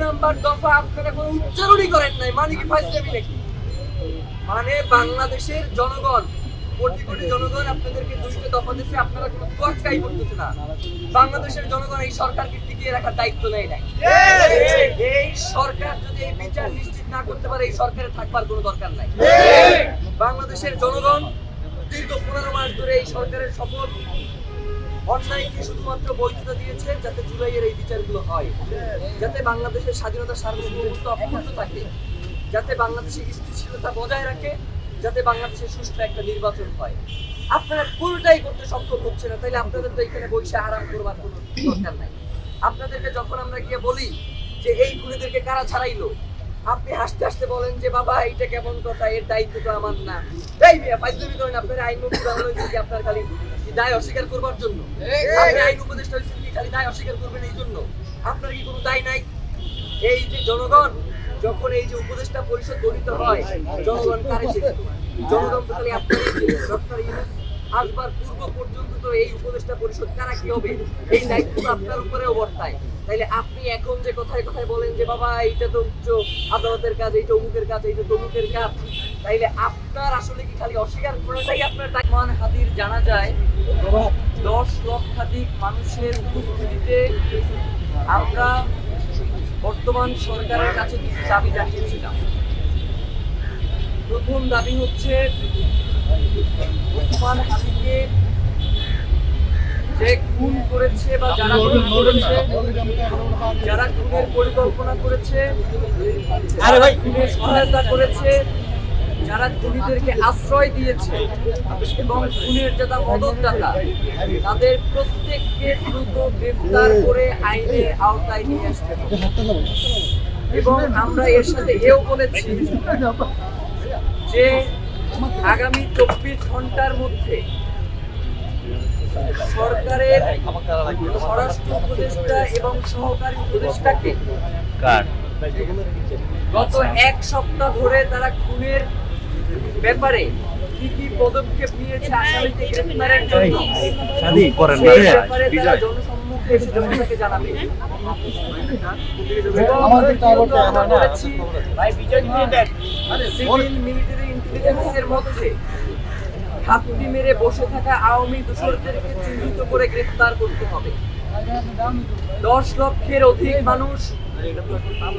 Number দফা আপনারা কোনো উচ্চারণই করেন নাই, মানে কি ফাইজলামি নাকি? মানে বাংলাদেশের জনগণ, কোটি কোটি জনগণ আপনাদেরকে দুইটা দফা দিচ্ছে, আপনারা কোনো তোয়াক্কাই করতেছে না। বাংলাদেশের জনগণ এই সরকারকে টিকিয়ে রাখার দায়িত্ব নেয় নাই। এই সরকার যদি এই বিচার নিশ্চিত না করতে পারে, এই সরকারের থাকবার কোনো দরকার নাই। বাংলাদেশের জনগণ দীর্ঘ 15 মাস ধরে এই সরকারের শপথ অন্যায়কে শুধুমাত্র বৈধতা দিয়েছে যাতে জুলাইয়ের এই বিচারগুলো হয়, যাতে বাংলাদেশের স্বাধীনতা সার্বভৌমত্ব অক্ষুণ্ণ থাকে, যাতে বাংলাদেশের স্থিতিশীলতা বজায় রাখে, যাতে বাংলাদেশের সুষ্ঠু একটা নির্বাচন হয়। আপনারা পুরোটাই করতে সক্ষম হচ্ছে না, তাইলে আপনাদের তো এখানে বৈশা আরাম করবার কোনো দরকার নাই। আপনাদেরকে যখন আমরা গিয়ে বলি যে এই খুনিদেরকে কারা ছাড়াইলো, আপনি হাসতে হাসতে বলেন যে বাবা এইটা কেমন কথা, এর দায়িত্ব তো আমার না। এই মিয়া ফাইজলামি করেন। আপনার আইন মন্ত্রী হয়েছে কি আপনার খালি দায় অস্বীকার করবার জন্য? আপনি আইন উপদেষ্টা হয়েছেন কি খালি দায় অস্বীকার করবেন এই জন্য? আপনার কি কোনো দায় নাই? এই যে জনগণ যখন এই যে উপদেষ্টা পরিষদ গঠিত হয়, জনগণ কারে ছিল? জনগণ তো খালি আপনারই ছিল। ডক্টর ইউনূস আসবার পূর্ব পর্যন্ত তো এই উপদেষ্টা পরিষদ কারা কি হবে এই দায়িত্ব তো আপনার উপরেও বর্তায়। তাইলে আপনি এখন যে কথায় কথায় বলেন যে বাবা এইটা তো উচ্চ আদালতের কাজ, এইটা অমুকের কাজ, এইটা তমুকের কাজ, তাইলে আপনার আসলে কি খালি অস্বীকার করাটাই আপনার ওসমান হাদির জানা যায় 10 লক্ষাধিক মানুষের উপস্থিতিতে আমরা বর্তমান সরকারের কাছে কিছু দাবি জানিয়েছিলাম। প্রথম দাবি হচ্ছে ওসমান হাদিকে যে খুন করেছে বা যারা খুন করেছে, যারা খুনের পরিকল্পনা করেছে, যারা খুনের সহায়তা করেছে, যারা খুনিদেরকে আশ্রয় দিয়েছে এবং খুনের যারা মদতদাতা, তাদের প্রত্যেককে দ্রুত গ্রেফতার করে আইনের আওতায় নিয়ে আসতে হবে। এবং আমরা এর সাথে এও বলেছি যে আগামী 24 ঘন্টার মধ্যে সরকারের স্বরাষ্ট্র উপদেষ্টা এবং সহকারী উপদেষ্টাকে গত 1 সপ্তাহ ধরে তারা খুনের ব্যাপারে কি কি পদক্ষেপ নিয়েছে আসামিকে গ্রেফতারের জন্য, সেই ব্যাপারে তারা জনসম্মুখে এসে জনতাকে জানাবে। সিভিল মিলিটারি ইন্টেলিজেন্সের মধ্যে ঘাপটি মেরে বসে থাকা আওয়ামী দোসরদেরকে চিহ্নিত করে গ্রেফতার করতে হবে। 10 লক্ষের অধিক মানুষ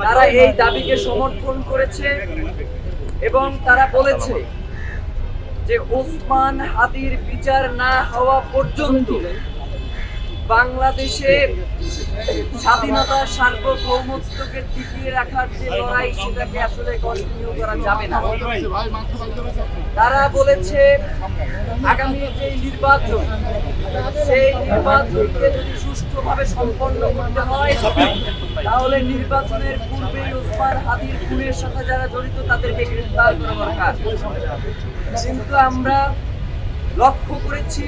তারা এই দাবিকে সমর্থন করেছে এবং তারা বলেছে যে ওসমান হাদির বিচার না হওয়া পর্যন্ত বাংলাদেশে স্বাধীনতা সার্বভৌমত্বকে টিকিয়ে রাখার যে লড়াই, সেটাকে আসলে কন্টিনিউ করা যাবে না। তারা বলেছে আগামী যে নির্বাচন, সেই নির্বাচনকে যদি সুষ্ঠুভাবে সম্পন্ন করতে হয়, তাহলে নির্বাচনের পূর্বেই ওসমান হাদির খুনের সাথে যারা জড়িত তাদেরকে গ্রেফতার করা দরকার। কিন্তু আমরা লক্ষ্য করেছি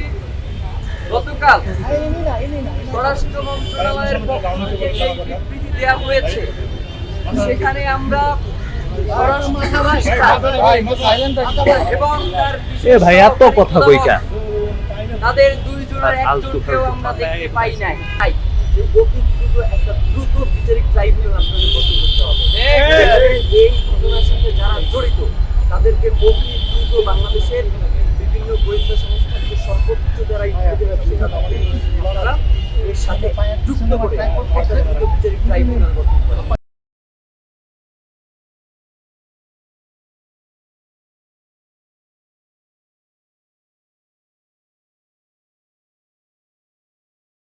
গতকাল স্বরাষ্ট্র মন্ত্রণালয়ের পক্ষ থেকে যে বিবৃতি দেওয়া হয়েছে, সেখানে আমরা এবং তাদের 2 জনের একজনকেও আমরা দেখতে পাই নাই। একটা দ্রুত বিচারিক ট্রাইব্যুনাল আপনাদের গঠন করতে হবে। এই ঘটনার সাথে যারা জড়িত তাদেরকে অতি দ্রুত বাংলাদেশের বিভিন্ন গোয়েন্দা সংস্থা থেকে সর্বোচ্চ যারা এর সাথে যুক্ত করে একটা দ্রুত বিচারিক ট্রাইব্যুনাল গঠন করা।